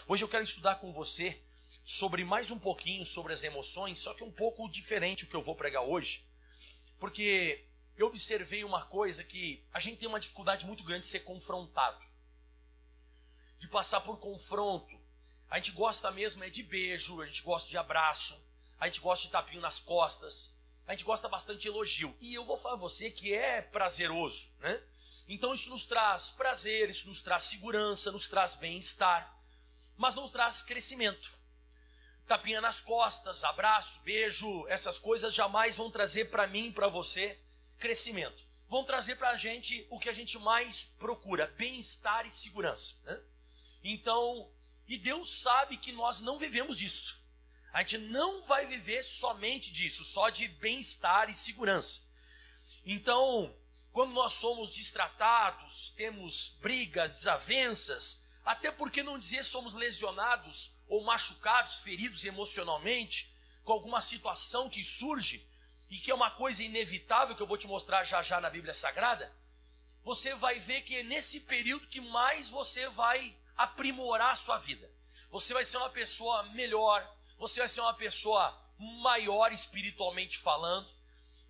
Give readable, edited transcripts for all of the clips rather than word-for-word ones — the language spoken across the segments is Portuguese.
Hoje eu quero estudar com você sobre mais um pouquinho sobre as emoções, só que um pouco diferente o que eu vou pregar hoje, porque eu observei uma coisa que a gente tem uma dificuldade muito grande de ser confrontado, de passar por confronto. A gente gosta mesmo de beijo, a gente gosta de abraço, a gente gosta de tapinho nas costas, a gente gosta bastante de elogio. E eu vou falar a você que é prazeroso, né? Então isso nos traz prazer, isso nos traz segurança, nos traz bem-estar, mas não nos traz crescimento. Tapinha nas costas, abraço, beijo, essas coisas jamais vão trazer para mim e para você crescimento. Vão trazer para a gente o que a gente mais procura, bem-estar e segurança, né? Então, e Deus sabe que nós não vivemos disso. A gente não vai viver somente disso, só de bem-estar e segurança. Então, quando nós somos destratados, temos brigas, desavenças, até porque não dizer somos lesionados ou machucados, feridos emocionalmente, com alguma situação que surge, e que é uma coisa inevitável, que eu vou te mostrar já já na Bíblia Sagrada, você vai ver que é nesse período que mais você vai aprimorar a sua vida. Você vai ser uma pessoa melhor, você vai ser uma pessoa maior espiritualmente falando.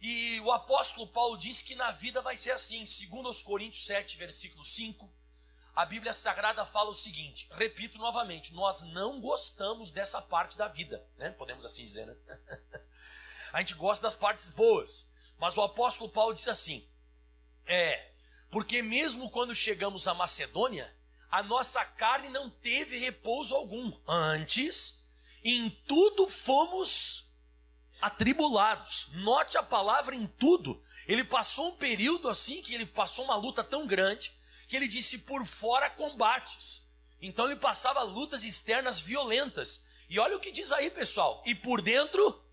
E o apóstolo Paulo diz que na vida vai ser assim. Segundo aos Coríntios 7, versículo 5, a Bíblia Sagrada fala o seguinte, repito novamente, nós não gostamos dessa parte da vida, né? Podemos assim dizer, né? A gente gosta das partes boas, mas o apóstolo Paulo diz assim, porque mesmo quando chegamos à Macedônia, a nossa carne não teve repouso algum. Antes, em tudo fomos atribulados. Note a palavra em tudo. Ele passou um período assim, que ele passou uma luta tão grande, que ele disse, por fora combates. Então ele passava lutas externas violentas. E olha o que diz aí, pessoal. E por dentro,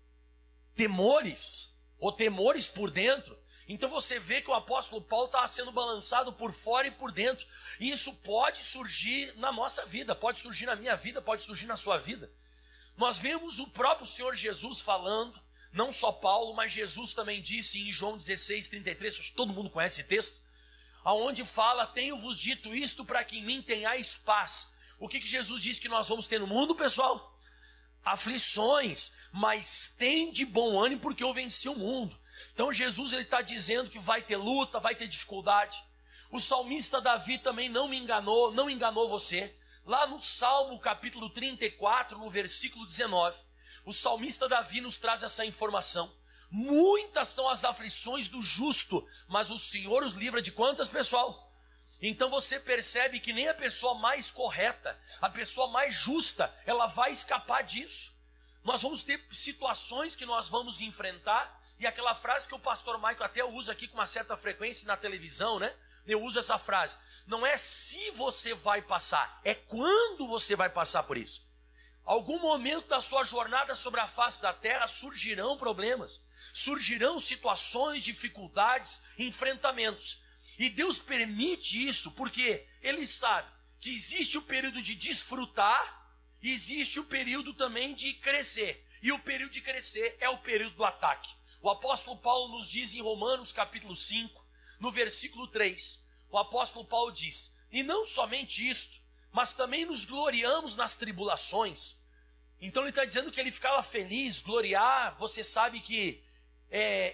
temores. Ou temores por dentro. Então você vê que o apóstolo Paulo estava sendo balançado por fora e por dentro. E isso pode surgir na nossa vida, pode surgir na minha vida, pode surgir na sua vida. Nós vemos o próprio Senhor Jesus falando, não só Paulo, mas Jesus também disse em João 16, 33, acho que todo mundo conhece esse texto, aonde fala, tenho-vos dito isto para que em mim tenhais paz. O que Jesus disse que nós vamos ter no mundo, pessoal? Aflições, mas tem de bom ânimo porque eu venci o mundo. Então Jesus está dizendo que vai ter luta, vai ter dificuldade. O salmista Davi também não me enganou, não enganou você. Lá no Salmo capítulo 34, no versículo 19, o salmista Davi nos traz essa informação. Muitas são as aflições do justo, mas o Senhor os livra de quantas, pessoal? Então você percebe que nem a pessoa mais correta, a pessoa mais justa, ela vai escapar disso. Nós vamos ter situações que nós vamos enfrentar, e aquela frase que o pastor Michael até usa aqui com uma certa frequência na televisão, né? Eu uso essa frase, não é se você vai passar, é quando você vai passar por isso. Algum momento da sua jornada sobre a face da terra surgirão problemas, surgirão situações, dificuldades, enfrentamentos. E Deus permite isso porque Ele sabe que existe o período de desfrutar, e existe o período também de crescer. E o período de crescer é o período do ataque. O apóstolo Paulo nos diz em Romanos capítulo 5, no versículo 3, o apóstolo Paulo diz, e não somente isto, mas também nos gloriamos nas tribulações. Então ele está dizendo que ele ficava feliz, gloriar, você sabe que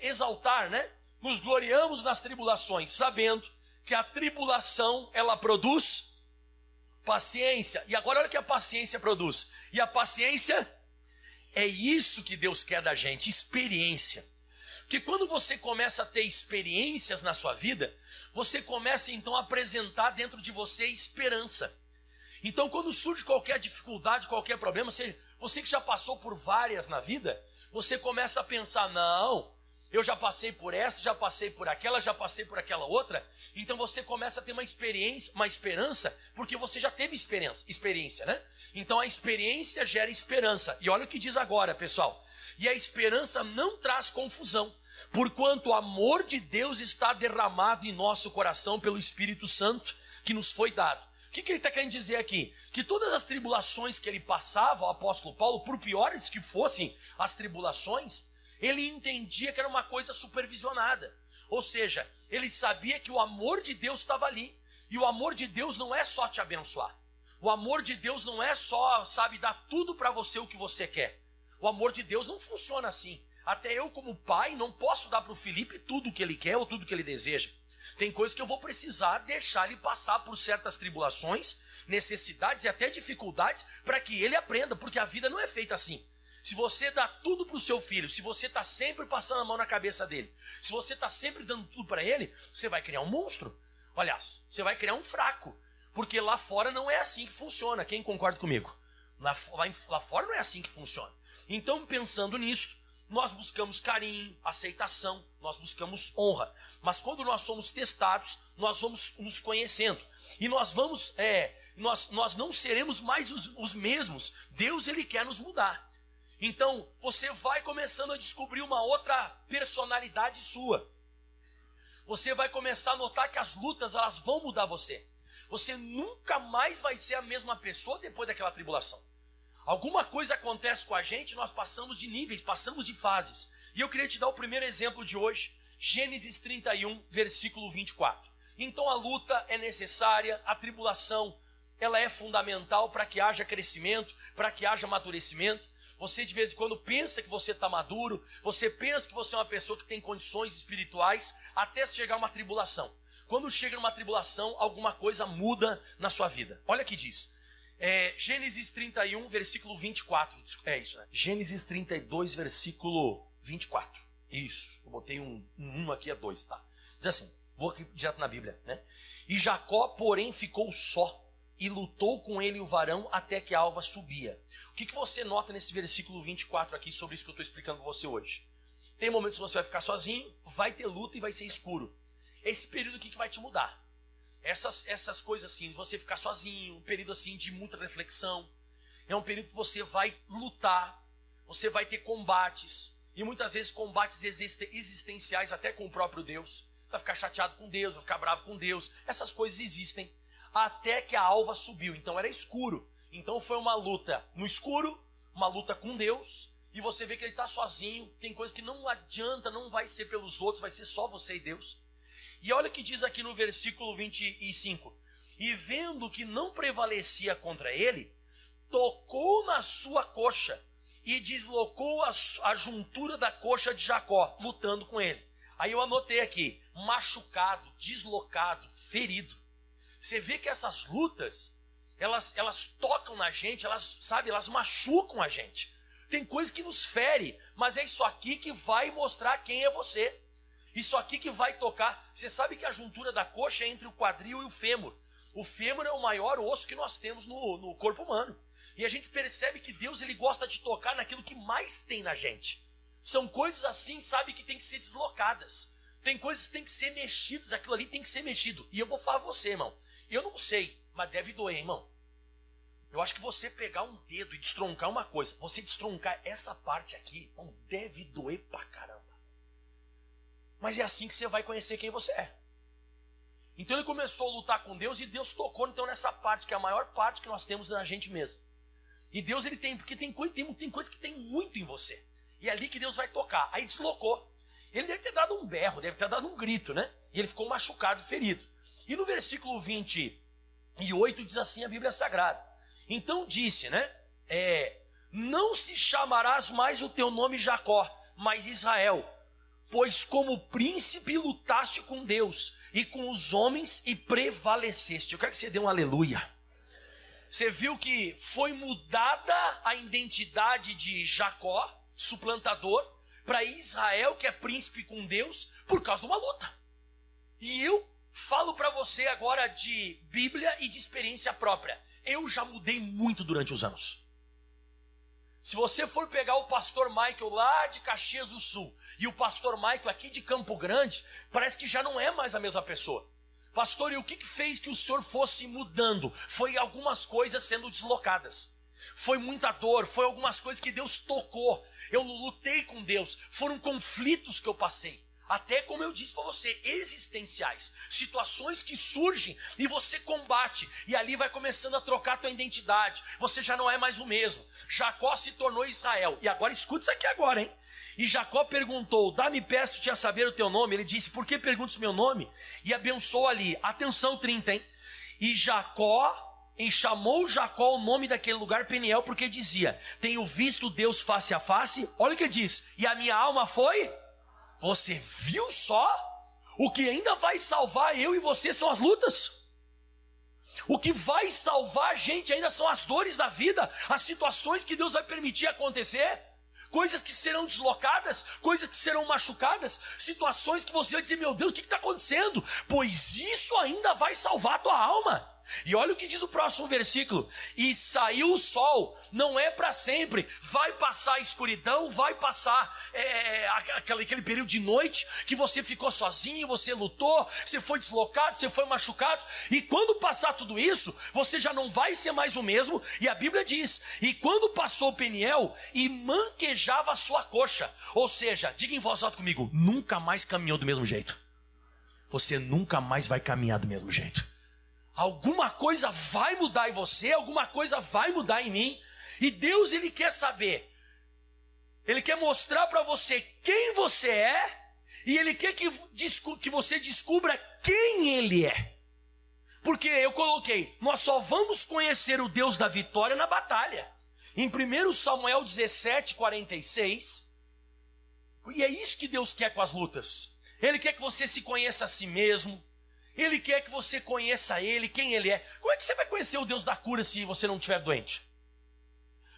exaltar, né? Nos gloriamos nas tribulações, sabendo que a tribulação, ela produz paciência. E agora olha o que a paciência produz. E a paciência é isso que Deus quer da gente, experiência. Porque quando você começa a ter experiências na sua vida, você começa então a apresentar dentro de você esperança. Então quando surge qualquer dificuldade, qualquer problema, você que já passou por várias na vida, você começa a pensar, não, eu já passei por essa, já passei por aquela outra. Então você começa a ter uma experiência, uma esperança, porque você já teve experiência, né? Então a experiência gera esperança. E olha o que diz agora, pessoal. E a esperança não traz confusão, porquanto o amor de Deus está derramado em nosso coração pelo Espírito Santo que nos foi dado. O que ele está querendo dizer aqui? Que todas as tribulações que ele passava, o apóstolo Paulo, por piores que fossem as tribulações, ele entendia que era uma coisa supervisionada. Ou seja, ele sabia que o amor de Deus estava ali. E o amor de Deus não é só te abençoar. O amor de Deus não é só, sabe, dar tudo para você o que você quer. O amor de Deus não funciona assim. Até eu, como pai, não posso dar para o Felipe tudo o que ele quer ou tudo o que ele deseja. Tem coisas que eu vou precisar deixar ele passar por certas tribulações, necessidades e até dificuldades para que ele aprenda, porque a vida não é feita assim. Se você dá tudo para o seu filho, se você está sempre passando a mão na cabeça dele, se você está sempre dando tudo para ele, você vai criar um monstro. Aliás, você vai criar um fraco, porque lá fora não é assim que funciona. Quem concorda comigo? Lá fora não é assim que funciona. Então, pensando nisso, nós buscamos carinho, aceitação, nós buscamos honra. Mas quando nós somos testados, nós vamos nos conhecendo. E nós vamos, nós não seremos mais os mesmos. Deus, ele quer nos mudar. Então, você vai começando a descobrir uma outra personalidade sua. Você vai começar a notar que as lutas, elas vão mudar você. Você nunca mais vai ser a mesma pessoa depois daquela tribulação. Alguma coisa acontece com a gente, nós passamos de níveis, passamos de fases. E eu queria te dar o primeiro exemplo de hoje, Gênesis 31, versículo 24. Então a luta é necessária, a tribulação, ela é fundamental para que haja crescimento, para que haja amadurecimento. Você de vez em quando pensa que você está maduro, você pensa que você é uma pessoa que tem condições espirituais, até chegar uma tribulação. Quando chega numa tribulação, alguma coisa muda na sua vida. Olha o que diz. Gênesis 31, versículo 24. É isso, né? Gênesis 32, versículo 24. Isso. Eu botei um aqui a 2, tá? Diz assim, vou aqui direto na Bíblia, né? E Jacó, porém, ficou só e lutou com ele o varão até que a alva subia. O que você nota nesse versículo 24 aqui sobre isso que eu estou explicando com você hoje? Tem momentos que você vai ficar sozinho, vai ter luta e vai ser escuro. Esse período aqui que vai te mudar. Essas coisas assim, você ficar sozinho, um período assim de muita reflexão. É um período que você vai lutar, você vai ter combates, e muitas vezes combates existenciais até com o próprio Deus. Você vai ficar chateado com Deus, vai ficar bravo com Deus. Essas coisas existem. Até que a alva subiu, então era escuro. Então foi uma luta no escuro, uma luta com Deus, e você vê que ele está sozinho. Tem coisa que não adianta, não vai ser pelos outros, vai ser só você e Deus. E olha o que diz aqui no versículo 25. E vendo que não prevalecia contra ele, tocou na sua coxa e deslocou a juntura da coxa de Jacó, lutando com ele. Aí eu anotei aqui, machucado, deslocado, ferido. Você vê que essas lutas, elas tocam na gente, elas machucam a gente. Tem coisa que nos fere, mas é isso aqui que vai mostrar quem é você. Isso aqui que vai tocar. Você sabe que a juntura da coxa é entre o quadril e o fêmur. O fêmur é o maior osso que nós temos no corpo humano. E a gente percebe que Deus, ele gosta de tocar naquilo que mais tem na gente. São coisas assim, sabe, que tem que ser deslocadas. Tem coisas que tem que ser mexidas, aquilo ali tem que ser mexido. E eu vou falar a você, irmão. Eu não sei, mas deve doer, irmão. Eu acho que você pegar um dedo e destroncar uma coisa, você destroncar essa parte aqui, irmão, deve doer pra caramba. Mas é assim que você vai conhecer quem você é. Então ele começou a lutar com Deus e Deus tocou então nessa parte, que é a maior parte que nós temos na gente mesmo. E Deus, ele tem, porque tem coisa que tem muito em você. E é ali que Deus vai tocar. Aí deslocou. Ele deve ter dado um berro, deve ter dado um grito, né? E ele ficou machucado, ferido. E no versículo 28 diz assim a Bíblia Sagrada. Então disse, né? Não se chamarás mais o teu nome Jacó, mas Israel. Pois como príncipe lutaste com Deus e com os homens e prevaleceste. Eu quero que você dê um aleluia. Você viu que foi mudada a identidade de Jacó, suplantador, para Israel, que é príncipe com Deus, por causa de uma luta. E eu falo para você agora de Bíblia e de experiência própria. Eu já mudei muito durante os anos. Se você for pegar o pastor Michael lá de Caxias do Sul e o pastor Michael aqui de Campo Grande, parece que já não é mais a mesma pessoa. Pastor, e o que fez que o senhor fosse mudando? Foi algumas coisas sendo deslocadas. Foi muita dor, foi algumas coisas que Deus tocou. Eu lutei com Deus, foram conflitos que eu passei. Até, como eu disse para você, existenciais. Situações que surgem e você combate. E ali vai começando a trocar a tua identidade. Você já não é mais o mesmo. Jacó se tornou Israel. E agora, escuta isso aqui agora, hein? E Jacó perguntou, dá-me, peço-te a saber o teu nome. Ele disse, por que perguntas meu nome? E abençoou ali. Atenção, 30, hein? E Jacó e chamou Jacó o nome daquele lugar Peniel, porque dizia: tenho visto Deus face a face. Olha o que ele diz: e a minha alma foi. Você viu só? O que ainda vai salvar eu e você são as lutas. O que vai salvar a gente ainda são as dores da vida, as situações que Deus vai permitir acontecer, coisas que serão deslocadas, coisas que serão machucadas, situações que você vai dizer: meu Deus, o que está acontecendo? Pois isso ainda vai salvar a tua alma. E olha o que diz o próximo versículo: e saiu o sol, não é para sempre, vai passar a escuridão, vai passar aquele período de noite que você ficou sozinho, você lutou, você foi deslocado, você foi machucado, e quando passar tudo isso, você já não vai ser mais o mesmo. E a Bíblia diz: e quando passou Peniel, e manquejava a sua coxa, ou seja, diga em voz alta comigo, nunca mais caminhou do mesmo jeito. Você nunca mais vai caminhar do mesmo jeito. Alguma coisa vai mudar em você, alguma coisa vai mudar em mim. E Deus, Ele quer saber, Ele quer mostrar para você quem você é, e Ele quer que você descubra quem Ele é. Porque eu coloquei, nós só vamos conhecer o Deus da vitória na batalha. Em 1 Samuel 17:46, e é isso que Deus quer com as lutas. Ele quer que você se conheça a si mesmo. Ele quer que você conheça Ele, quem Ele é. Como é que você vai conhecer o Deus da cura se você não estiver doente?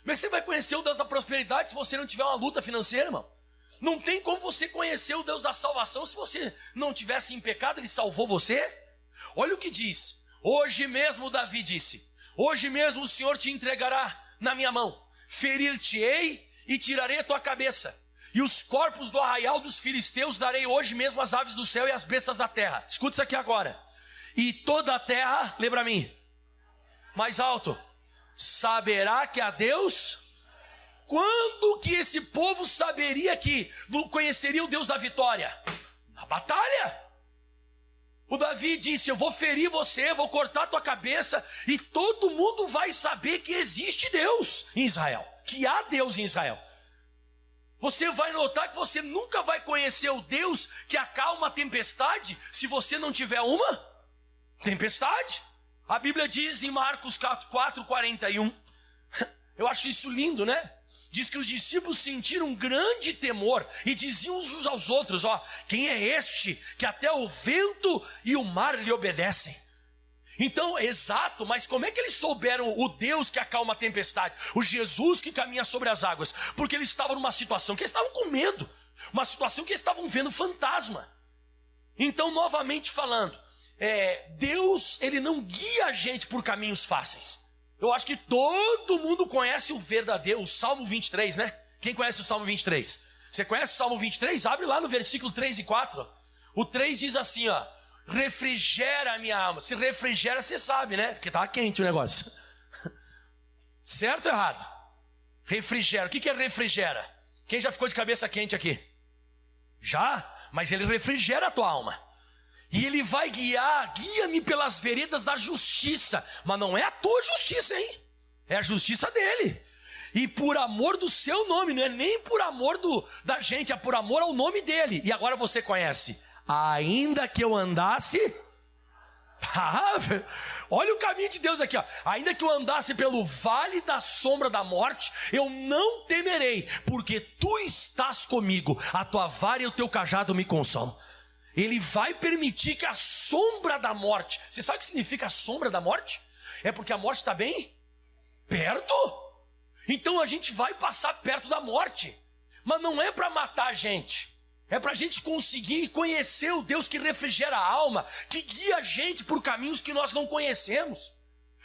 Como é que você vai conhecer o Deus da prosperidade se você não tiver uma luta financeira, irmão? Não tem como você conhecer o Deus da salvação se você não tivesse em pecado. Ele salvou você. Olha o que diz. Hoje mesmo Davi disse: hoje mesmo o Senhor te entregará na minha mão. Ferir-te-ei e tirarei a tua cabeça. E os corpos do arraial dos filisteus darei hoje mesmo às aves do céu e às bestas da terra. Escuta isso aqui agora. E toda a terra, lê para mim, mais alto, saberá que há Deus. Quando que esse povo saberia que conheceria o Deus da vitória? Na batalha. O Davi disse: eu vou ferir você, vou cortar a tua cabeça, e todo mundo vai saber que existe Deus em Israel, que há Deus em Israel. Você vai notar que você nunca vai conhecer o Deus que acalma a tempestade se você não tiver uma tempestade. A Bíblia diz em Marcos 4:41, eu acho isso lindo, né? Diz que os discípulos sentiram um grande temor e diziam uns aos outros: ó, quem é este que até o vento e o mar lhe obedecem? Então, exato, mas como é que eles souberam o Deus que acalma a tempestade, o Jesus que caminha sobre as águas? Porque eles estavam numa situação que eles estavam com medo, uma situação que eles estavam vendo fantasma. Então, novamente falando, Deus, Ele não guia a gente por caminhos fáceis. Eu acho que todo mundo conhece o verdadeiro, o Salmo 23, né? Quem conhece o Salmo 23? Você conhece o Salmo 23? Abre lá no versículo 3 e 4. O 3 diz assim, ó: refrigera a minha alma. Se refrigera, você sabe, né? Porque tá quente o negócio. Certo ou errado? Refrigera. O que é refrigera? Quem já ficou de cabeça quente aqui? Já? Mas ele refrigera a tua alma. E ele vai guia-me pelas veredas da justiça. Mas não é a tua justiça, hein? É a justiça dele. E por amor do seu nome, não é nem por amor da gente, é por amor ao nome dele. E agora você conhece: ainda que eu andasse... olha o caminho de Deus aqui, ó. Ainda que eu andasse pelo vale da sombra da morte, eu não temerei, porque tu estás comigo, a tua vara e o teu cajado me consolam. Ele vai permitir que a sombra da morte... Você sabe o que significa a sombra da morte? É porque a morte está bem perto. Então a gente vai passar perto da morte, mas não é para matar a gente. É para a gente conseguir conhecer o Deus que refrigera a alma, que guia a gente por caminhos que nós não conhecemos.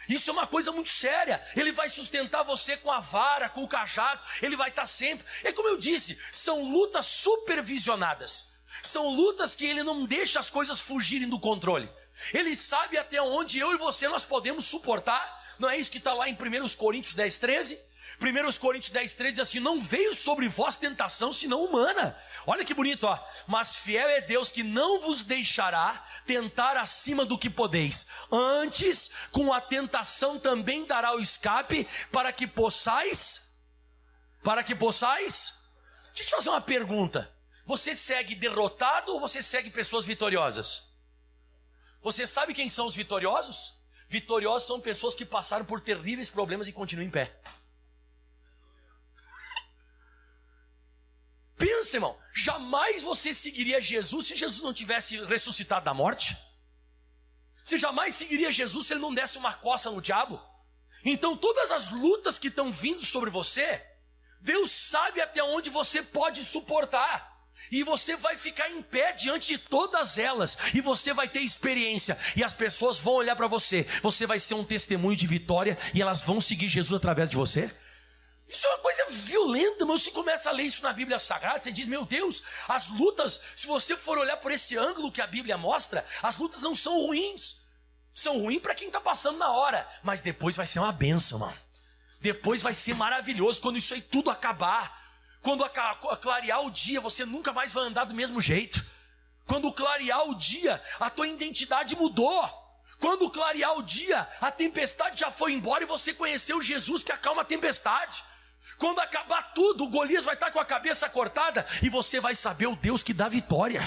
Isso é uma coisa muito séria. Ele vai sustentar você com a vara, com o cajado. Ele vai estar sempre... É como eu disse, são lutas supervisionadas. São lutas que ele não deixa as coisas fugirem do controle. Ele sabe até onde eu e você nós podemos suportar. Não é isso que está lá em 1 Coríntios 10:13? 1 Coríntios 10:13 diz assim: não veio sobre vós tentação senão humana. Olha que bonito, ó. Mas fiel é Deus que não vos deixará tentar acima do que podeis. Antes, com a tentação também dará o escape para que possais. Deixa eu te fazer uma pergunta. Você segue derrotado ou você segue pessoas vitoriosas? Você sabe quem são os vitoriosos? Vitoriosos são pessoas que passaram por terríveis problemas e continuam em pé. Pensa, irmão, jamais você seguiria Jesus se Jesus não tivesse ressuscitado da morte? Você jamais seguiria Jesus se ele não desse uma coça no diabo? Então todas as lutas que estão vindo sobre você, Deus sabe até onde você pode suportar. E você vai ficar em pé diante de todas elas. E você vai ter experiência. E as pessoas vão olhar para você. Você vai ser um testemunho de vitória. E elas vão seguir Jesus através de você. Isso é uma coisa violenta, mas você começa a ler isso na Bíblia Sagrada, você diz, meu Deus, as lutas, se você for olhar por esse ângulo que a Bíblia mostra, as lutas não são ruins. São ruins para quem está passando na hora, mas depois vai ser uma bênção, mano. Depois vai ser maravilhoso, quando isso aí tudo acabar. Quando clarear o dia, você nunca mais vai andar do mesmo jeito. Quando clarear o dia, a tua identidade mudou. Quando clarear o dia, a tempestade já foi embora e você conheceu Jesus que acalma a tempestade. Quando acabar tudo, o Golias vai estar com a cabeça cortada e você vai saber o Deus que dá vitória.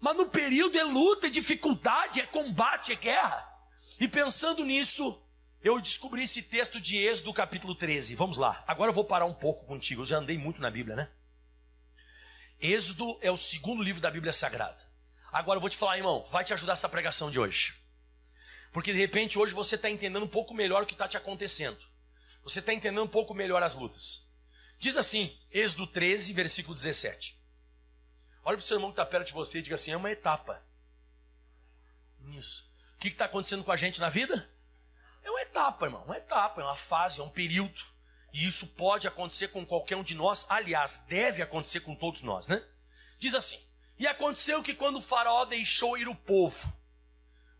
Mas no período é luta, é dificuldade, é combate, é guerra. E pensando nisso, eu descobri esse texto de Êxodo capítulo 13. Vamos lá, agora eu vou parar um pouco contigo. Eu já andei muito na Bíblia, né? Êxodo é o segundo livro da Bíblia Sagrada. Agora eu vou te falar, irmão, vai te ajudar essa pregação de hoje. Porque de repente hoje você está entendendo um pouco melhor o que está te acontecendo. Você está entendendo um pouco melhor as lutas. Diz assim, Êxodo 13, versículo 17. Olha para o seu irmão que está perto de você e diga assim, é uma etapa. Isso. O que está acontecendo com a gente na vida? É uma etapa, irmão. Uma etapa, é uma fase, é um período. E isso pode acontecer com qualquer um de nós. Aliás, deve acontecer com todos nós, né? Diz assim, e aconteceu que quando o faraó deixou ir o povo.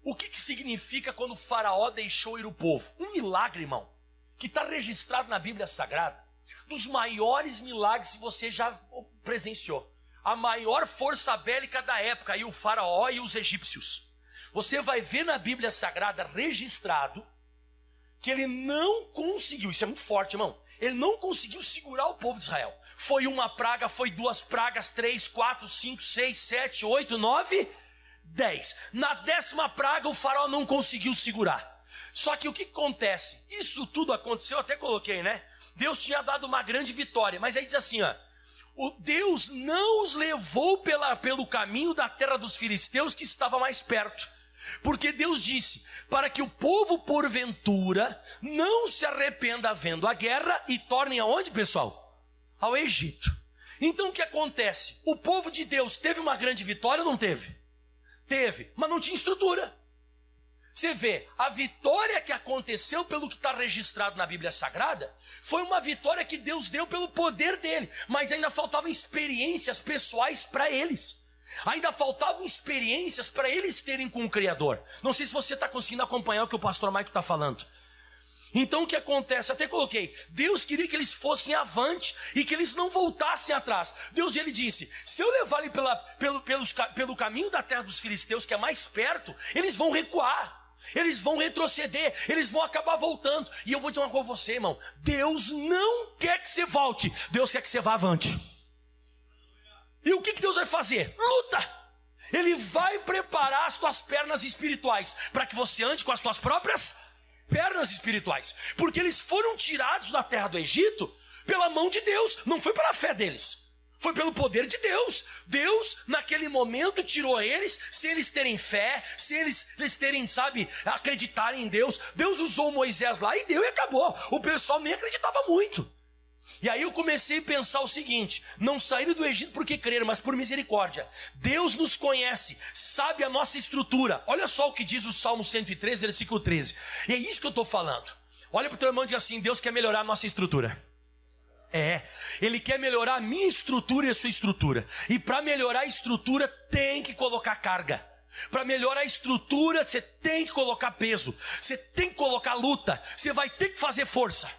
O que significa quando o faraó deixou ir o povo? Um milagre, irmão, que está registrado na Bíblia Sagrada, dos maiores milagres que você já presenciou. A maior força bélica da época, aí o faraó e os egípcios. Você vai ver na Bíblia Sagrada registrado que ele não conseguiu, isso é muito forte, irmão, ele não conseguiu segurar o povo de Israel. Foi uma praga, foi duas pragas, 3, 4, 5, 6, 7, 8, 9, 10. Na 10ª praga o faraó não conseguiu segurar. Só que o que acontece? Isso tudo aconteceu, até coloquei, né? Deus tinha dado uma grande vitória, mas aí diz assim, ó, o Deus não os levou pelo caminho da terra dos filisteus que estava mais perto. Porque Deus disse, para que o povo porventura não se arrependa vendo a guerra e tornem aonde, pessoal? Ao Egito. Então o que acontece? O povo de Deus teve uma grande vitória ou não teve? Teve, mas não tinha estrutura. Você vê, a vitória que aconteceu pelo que está registrado na Bíblia Sagrada, foi uma vitória que Deus deu pelo poder dele, mas ainda faltavam experiências pessoais para eles. Ainda faltavam experiências para eles terem com o Criador. Não sei se você está conseguindo acompanhar o que o pastor Maico está falando. Então o que acontece? Até coloquei, Deus queria que eles fossem avante e que eles não voltassem atrás. Deus, ele disse, se eu levar ele pelo caminho da terra dos filisteus, que é mais perto, eles vão recuar. Eles vão retroceder, eles vão acabar voltando. E eu vou dizer uma coisa a você, irmão, Deus não quer que você volte, Deus quer que você vá avante. E o que Deus vai fazer? Luta! Ele vai preparar as tuas pernas espirituais para que você ande com as tuas próprias pernas espirituais. Porque eles foram tirados da terra do Egito pela mão de Deus, não foi pela fé deles. Foi pelo poder de Deus. Deus, naquele momento, tirou eles, sem eles terem fé, sem eles terem, acreditarem em Deus. Deus usou Moisés lá e deu e acabou. O pessoal nem acreditava muito. E aí eu comecei a pensar o seguinte, não saíram do Egito porque creram, mas por misericórdia. Deus nos conhece, sabe a nossa estrutura. Olha só o que diz o Salmo 103, versículo 13. E é isso que eu estou falando. Olha para o teu irmão e diga assim, Deus quer melhorar a nossa estrutura. Ele quer melhorar a minha estrutura e a sua estrutura. E para melhorar a estrutura tem que colocar carga. Para melhorar a estrutura você tem que colocar peso. Você tem que colocar luta. Você vai ter que fazer força.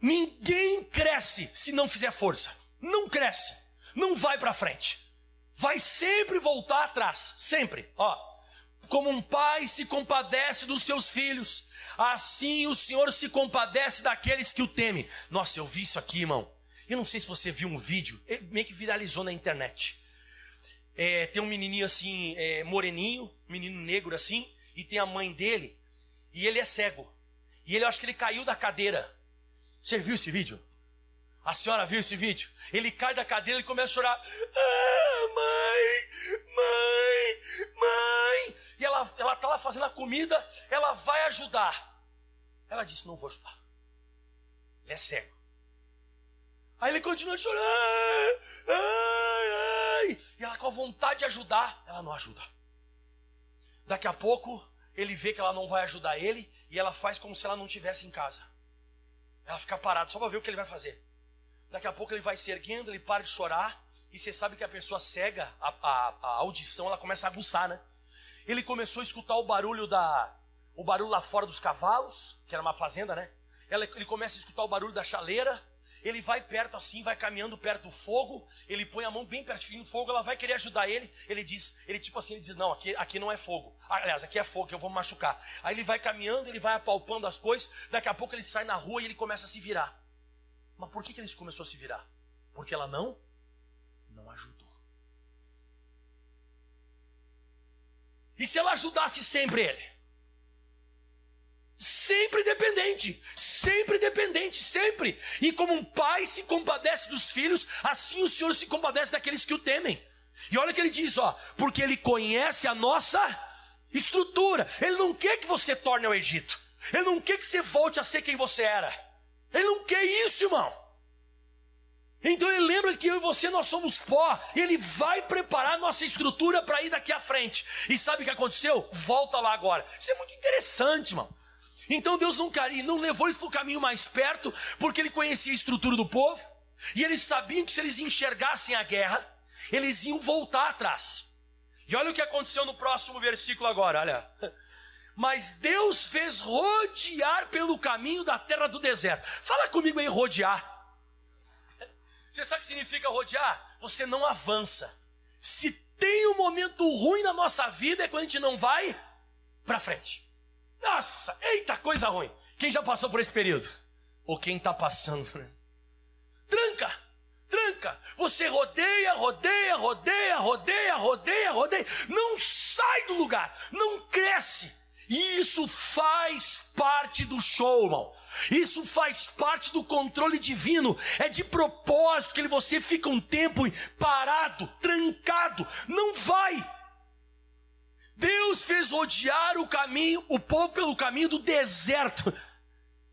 Ninguém cresce se não fizer força. Não cresce. Não vai para frente. Vai sempre voltar atrás. Sempre. Como um pai se compadece dos seus filhos, assim o Senhor se compadece daqueles que o temem. Nossa, eu vi isso aqui, irmão. Eu não sei se você viu um vídeo, meio que viralizou na internet. Tem um menininho assim, moreninho, menino negro assim, e tem a mãe dele, e ele é cego. E ele, eu acho que ele caiu da cadeira. Você viu esse vídeo? A senhora viu esse vídeo? Ele cai da cadeira e começa a chorar. Ah, mãe. E ela está lá fazendo a comida, ela vai ajudar. Ela disse, não vou ajudar. Ele é cego. Aí ele continua chorando. Ai. E ela com a vontade de ajudar, ela não ajuda. Daqui a pouco, ele vê que ela não vai ajudar ele, e ela faz como se ela não estivesse em casa. Ela fica parada, só para ver o que ele vai fazer. Daqui a pouco ele vai se erguendo, ele para de chorar, e você sabe que a pessoa cega, a audição, ela começa a aguçar, né? Ele começou a escutar o barulho lá fora dos cavalos, que era uma fazenda, né? Ele começa a escutar o barulho da chaleira, ele vai perto assim, vai caminhando perto do fogo, ele põe a mão bem pertinho do fogo, ela vai querer ajudar ele, ele diz, não, aqui não é fogo, aliás, aqui é fogo, que eu vou me machucar. Aí ele vai caminhando, ele vai apalpando as coisas, daqui a pouco ele sai na rua e ele começa a se virar. Mas por que ele começou a se virar? Porque ela não ajudou. E se ela ajudasse sempre ele? Sempre dependente. E como um pai se compadece dos filhos, assim o Senhor se compadece daqueles que o temem. E olha o que ele diz, porque ele conhece a nossa estrutura. Ele não quer que você torne ao Egito. Ele não quer que você volte a ser quem você era. Ele não quer isso, irmão. Então ele lembra que eu e você, nós somos pó. E ele vai preparar nossa estrutura para ir daqui à frente. E sabe o que aconteceu? Volta lá agora. Isso é muito interessante, irmão. Então Deus não levou eles para o caminho mais perto, porque ele conhecia a estrutura do povo. E eles sabiam que se eles enxergassem a guerra, eles iam voltar atrás. E olha o que aconteceu no próximo versículo agora, olha. Mas Deus fez rodear pelo caminho da terra do deserto. Fala comigo aí, rodear. Você sabe o que significa rodear? Você não avança. Se tem um momento ruim na nossa vida é quando a gente não vai para frente. Nossa, eita, coisa ruim. Quem já passou por esse período? Ou quem está passando? Tranca. Você rodeia. Não sai do lugar. Não cresce. E isso faz parte do show, irmão. Isso faz parte do controle divino. É de propósito que você fica um tempo parado, trancado. Não vai. Deus fez rodear o povo pelo caminho do deserto.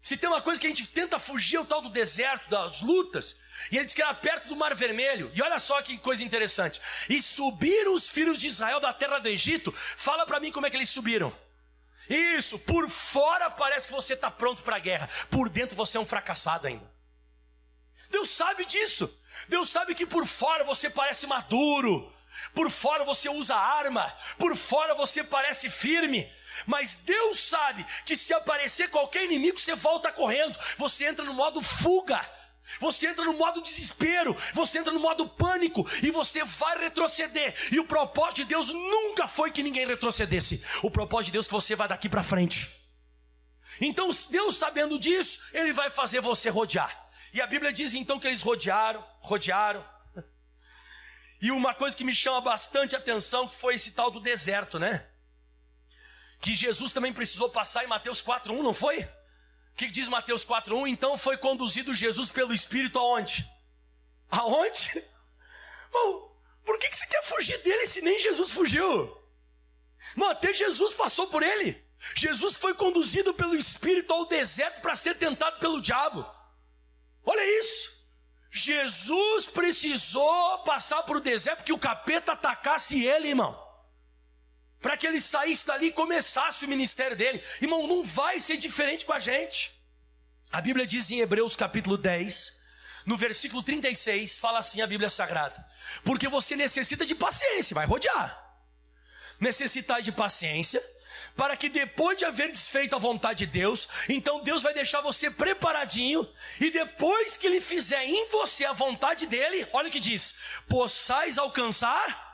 Se tem uma coisa que a gente tenta fugir, é o tal do deserto, das lutas. E ele diz que era perto do Mar Vermelho. E olha só que coisa interessante. E subiram os filhos de Israel da terra do Egito. Fala para mim como é que eles subiram. Isso, por fora parece que você está pronto para a guerra. Por dentro você é um fracassado ainda. Deus sabe disso. Deus sabe que por fora você parece maduro. Por fora você usa arma. Por fora você parece firme. Mas Deus sabe que se aparecer qualquer inimigo, você volta correndo. Você entra no modo fuga. Você entra no modo desespero. Você entra no modo pânico. E você vai retroceder. E o propósito de Deus nunca foi que ninguém retrocedesse. O propósito de Deus é que você vai daqui para frente. Então Deus, sabendo disso, Ele vai fazer você rodear. E a Bíblia diz então que eles rodearam. E uma coisa que me chama bastante atenção, que foi esse tal do deserto, né? Que Jesus também precisou passar em Mateus 4:1, não foi? O que diz Mateus 4:1? Então foi conduzido Jesus pelo Espírito aonde? Aonde? Bom, por que você quer fugir dele se nem Jesus fugiu? Não, até Jesus passou por ele. Jesus foi conduzido pelo Espírito ao deserto para ser tentado pelo diabo. Olha isso. Jesus precisou passar por o deserto porque o capeta atacasse ele, irmão. Para que ele saísse dali e começasse o ministério dele. Irmão, não vai ser diferente com a gente. A Bíblia diz em Hebreus capítulo 10, no versículo 36, fala assim a Bíblia Sagrada. Porque você necessita de paciência, vai rodear. Necessitar de paciência, para que depois de haver desfeito a vontade de Deus, então Deus vai deixar você preparadinho, e depois que Ele fizer em você a vontade dEle, olha o que diz, possais alcançar.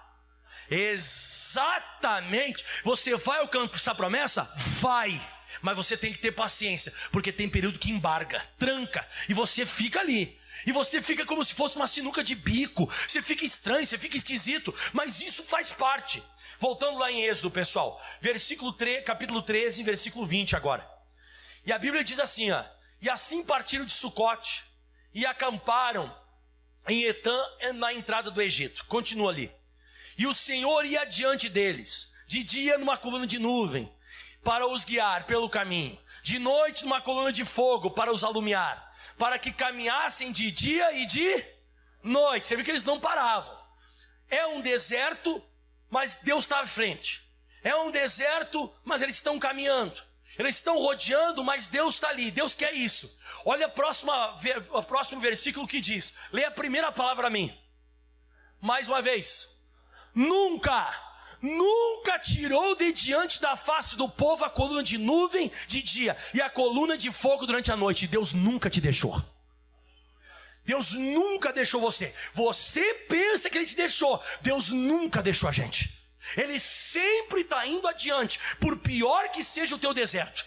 Exatamente. Você vai alcançar a promessa? Vai. Mas você tem que ter paciência, porque tem período que embarga, tranca, e você fica ali. E você fica como se fosse uma sinuca de bico. Você fica estranho, você fica esquisito. Mas isso faz parte. Voltando lá em Êxodo, pessoal. Capítulo 13, versículo 20 agora. E a Bíblia diz assim, ó. E assim partiram de Sucote e acamparam em Etã, na entrada do Egito. Continua ali. E o Senhor ia diante deles, de dia numa coluna de nuvem, para os guiar pelo caminho. De noite numa coluna de fogo, para os alumiar. Para que caminhassem de dia e de noite. Você viu que eles não paravam. É um deserto, mas Deus está à frente. É um deserto, mas eles estão caminhando. Eles estão rodeando, mas Deus está ali. Deus quer isso. Olha o próximo versículo que diz. Lê a primeira palavra a mim. Mais uma vez. Nunca tirou de diante da face do povo a coluna de nuvem de dia e a coluna de fogo durante a noite. Deus nunca te deixou. Deus nunca deixou você. Você pensa que Ele te deixou. Deus nunca deixou a gente. Ele sempre está indo adiante, por pior que seja o teu deserto.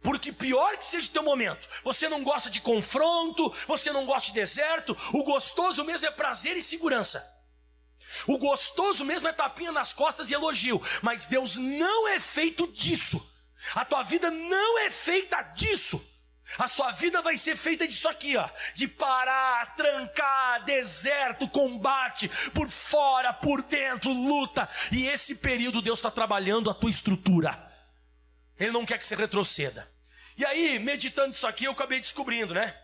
Porque pior que seja o teu momento. Você não gosta de confronto, você não gosta de deserto. O gostoso mesmo é prazer e segurança. O gostoso mesmo é tapinha nas costas e elogio. Mas Deus não é feito disso. A tua vida não é feita disso. A sua vida vai ser feita disso aqui, ó. De parar, trancar, deserto, combate, por fora, por dentro, luta. E esse período Deus está trabalhando a tua estrutura. Ele não quer que você retroceda. E aí, meditando isso aqui, eu acabei descobrindo, né?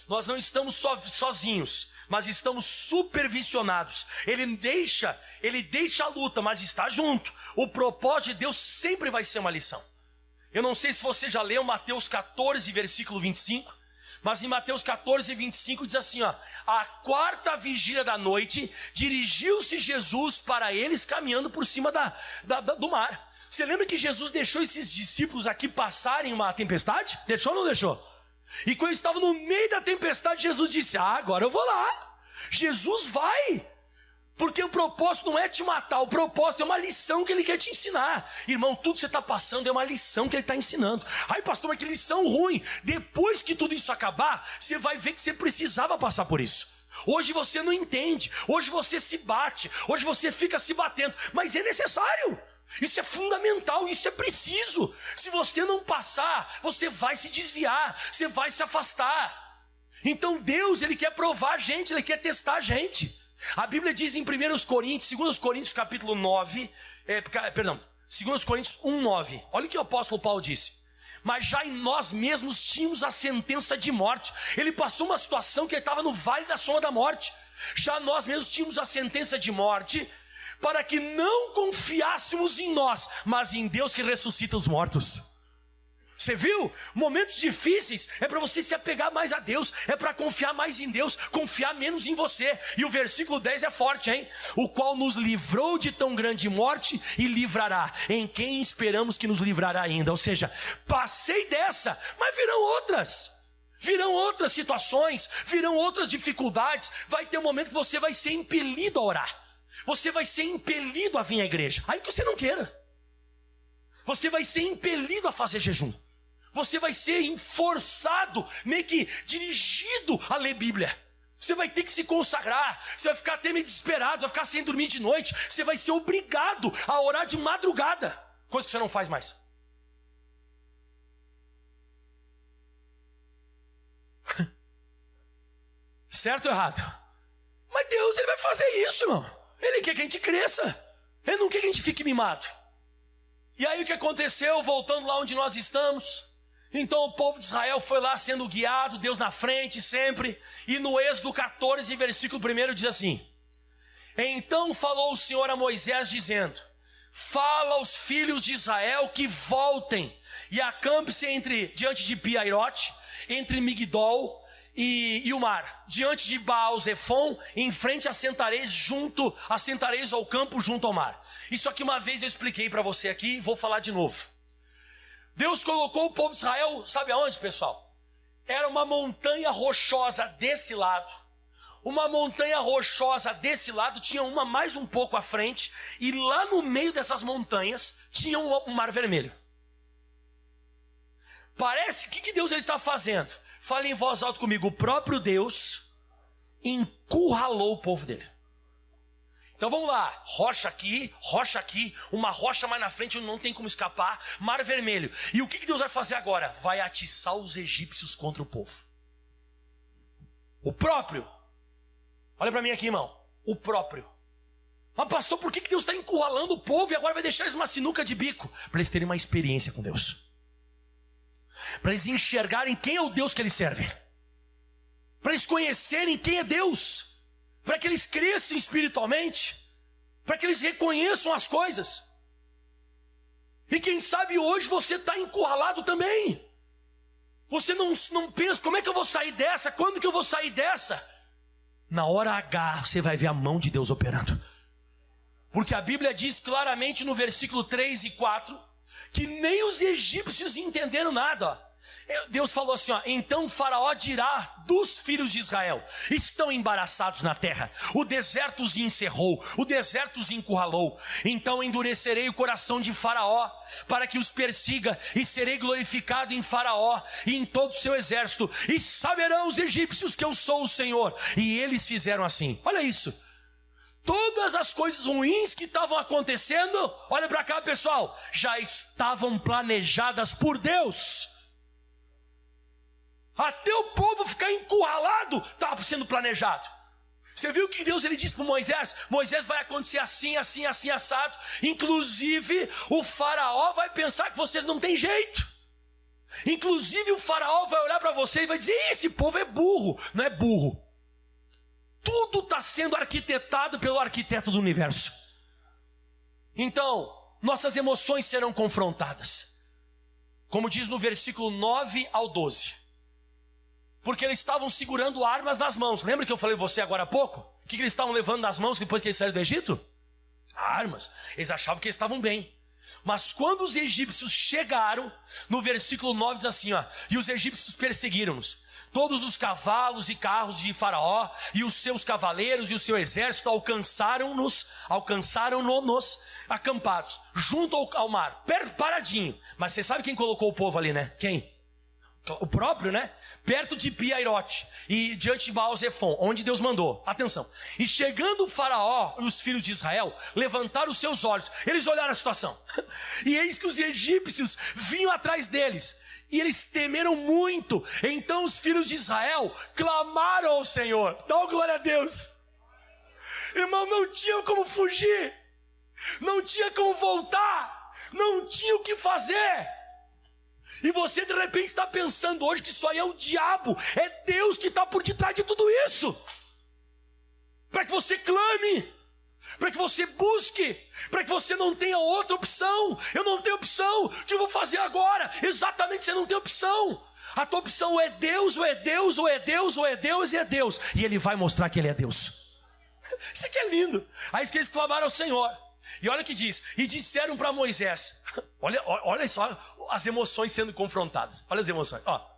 Nós não estamos sozinhos, mas estamos supervisionados. Ele deixa a luta, mas está junto. O propósito de Deus sempre vai ser uma lição. Eu não sei se você já leu Mateus 14, versículo 25, mas em Mateus 14, 25 diz assim, ó. A quarta vigília da noite, dirigiu-se Jesus para eles caminhando por cima do mar. Você lembra que Jesus deixou esses discípulos aqui passarem uma tempestade? Deixou ou não deixou? E quando eles estavam no meio da tempestade, Jesus disse, agora eu vou lá. Jesus vai. Porque o propósito não é te matar, o propósito é uma lição que Ele quer te ensinar. Irmão, tudo que você está passando é uma lição que Ele está ensinando. Ai, pastor, mas que lição ruim. Depois que tudo isso acabar, você vai ver que você precisava passar por isso. Hoje você não entende, hoje você se bate, hoje você fica se batendo, mas é necessário. Isso é fundamental, isso é preciso. Se você não passar, você vai se desviar, você vai se afastar. Então Deus, Ele quer provar a gente, Ele quer testar a gente. A Bíblia diz em 2 Coríntios capítulo 9, 2 Coríntios 1, 9. Olha o que o apóstolo Paulo disse. Mas já em nós mesmos tínhamos a sentença de morte. Ele passou uma situação que ele estava no vale da sombra da morte. Já nós mesmos tínhamos a sentença de morte, para que não confiássemos em nós, mas em Deus que ressuscita os mortos. Você viu? Momentos difíceis é para você se apegar mais a Deus, é para confiar mais em Deus, confiar menos em você. E o versículo 10 é forte, hein? O qual nos livrou de tão grande morte e livrará, em quem esperamos que nos livrará ainda. Ou seja, passei dessa, mas virão outras situações, virão outras dificuldades. Vai ter um momento que você vai ser impelido a orar, você vai ser impelido a vir à igreja, aí que você não queira. Você vai ser impelido a fazer jejum. Você vai ser forçado, meio que dirigido a ler Bíblia. Você vai ter que se consagrar. Você vai ficar até meio desesperado, vai ficar sem dormir de noite. Você vai ser obrigado a orar de madrugada, coisa que você não faz mais. Certo ou errado? Mas Deus, Ele vai fazer isso, irmão. Ele quer que a gente cresça. Ele não quer que a gente fique mimado. E aí o que aconteceu, voltando lá onde nós estamos? Então o povo de Israel foi lá sendo guiado, Deus na frente sempre. E no Êxodo 14, versículo 1 diz assim: Então falou o Senhor a Moisés dizendo: Fala aos filhos de Israel que voltem e acampe-se diante de Pi-Hairote, entre Migdol e o mar, diante de Baal-Zefon, em frente assentareis ao campo junto ao mar. Isso aqui uma vez eu expliquei para você aqui, vou falar de novo. Deus colocou o povo de Israel, sabe aonde, pessoal? Era uma montanha rochosa desse lado, uma montanha rochosa desse lado, tinha uma mais um pouco à frente, e lá no meio dessas montanhas tinha um mar vermelho. Parece, o que Deus está fazendo? Fale em voz alta comigo. O próprio Deus encurralou o povo dele. Então vamos lá, rocha aqui, uma rocha mais na frente, não tem como escapar, Mar Vermelho. E o que Deus vai fazer agora? Vai atiçar os egípcios contra o povo. O próprio. Olha para mim aqui, irmão. O próprio. Mas pastor, por que Deus está encurralando o povo e agora vai deixar eles uma sinuca de bico? Para eles terem uma experiência com Deus. Para eles enxergarem quem é o Deus que eles servem. Para eles conhecerem quem é Deus. Para que eles cresçam espiritualmente, para que eles reconheçam as coisas. E quem sabe hoje você está encurralado também. Você não pensa, como é que eu vou sair dessa? Quando que eu vou sair dessa? Na hora H você vai ver a mão de Deus operando. Porque a Bíblia diz claramente no versículo 3 e 4, que nem os egípcios entenderam nada, ó. Deus falou assim, ó, então Faraó dirá dos filhos de Israel, estão embaraçados na terra, o deserto os encerrou, o deserto os encurralou, então endurecerei o coração de Faraó, para que os persiga, e serei glorificado em Faraó, e em todo o seu exército, e saberão os egípcios que eu sou o Senhor, e eles fizeram assim. Olha isso, todas as coisas ruins que estavam acontecendo, olha para cá pessoal, já estavam planejadas por Deus. Até o povo ficar encurralado estava sendo planejado. Você viu que Deus ele disse para Moisés? Moisés, vai acontecer assim, assim, assim, assado. Inclusive o faraó vai pensar que vocês não têm jeito. Inclusive o faraó vai olhar para você e vai dizer, esse povo é burro. Não é burro. Tudo está sendo arquitetado pelo arquiteto do universo. Então, nossas emoções serão confrontadas. Como diz no versículo 9 ao 12. Porque eles estavam segurando armas nas mãos. Lembra que eu falei você agora há pouco? O que eles estavam levando nas mãos depois que eles saíram do Egito? Armas. Eles achavam que eles estavam bem. Mas quando os egípcios chegaram, no versículo 9 diz assim, ó, e os egípcios perseguiram-nos. Todos os cavalos e carros de Faraó e os seus cavaleiros e o seu exército alcançaram-nos acampados, junto ao mar, paradinho. Mas você sabe quem colocou o povo ali, né? Quem? O próprio, né? Perto de Piairote e diante de Baal-Zephon, onde Deus mandou. Atenção. E chegando o Faraó e os filhos de Israel, levantaram os seus olhos. Eles olharam a situação. E eis que os egípcios vinham atrás deles. E eles temeram muito. Então os filhos de Israel clamaram ao Senhor. Dá glória a Deus. Irmão, não tinha como fugir. Não tinha como voltar. Não tinha o que fazer. E você de repente está pensando hoje que isso aí é o diabo, é Deus que está por detrás de tudo isso. Para que você clame, para que você busque, para que você não tenha outra opção. Eu não tenho opção, o que eu vou fazer agora? Exatamente, você não tem opção. A tua opção ou é Deus, ou é Deus, ou é Deus, ou é Deus e é Deus. E Ele vai mostrar que Ele é Deus. Isso aqui é lindo. Aí que eles clamaram ao Senhor. E olha o que diz, e disseram para Moisés, olha só as emoções sendo confrontadas, olha as emoções, ó.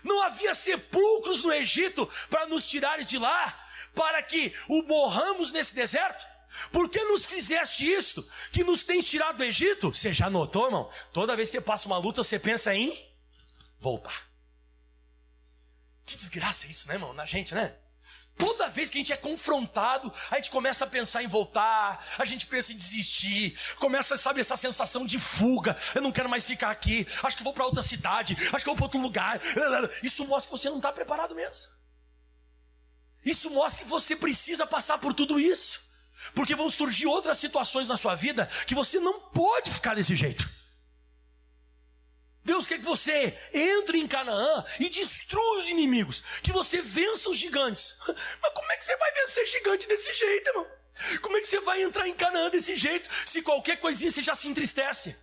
Não havia sepulcros no Egito para nos tirares de lá, para que o morramos nesse deserto? Por que nos fizeste isto, que nos tens tirado do Egito? Você já notou, irmão? Toda vez que você passa uma luta, você pensa em voltar. Que desgraça é isso, né, irmão? Na gente, né? Toda vez que a gente é confrontado, a gente começa a pensar em voltar, a gente pensa em desistir, começa, sabe, essa sensação de fuga. Eu não quero mais ficar aqui, acho que vou para outra cidade, acho que vou para outro lugar. Isso mostra que você não está preparado mesmo. Isso mostra que você precisa passar por tudo isso, porque vão surgir outras situações na sua vida que você não pode ficar desse jeito. Deus quer que você entre em Canaã e destrua os inimigos, que você vença os gigantes. Mas como é que você vai vencer gigante desse jeito, irmão? Como é que você vai entrar em Canaã desse jeito, se qualquer coisinha você já se entristece?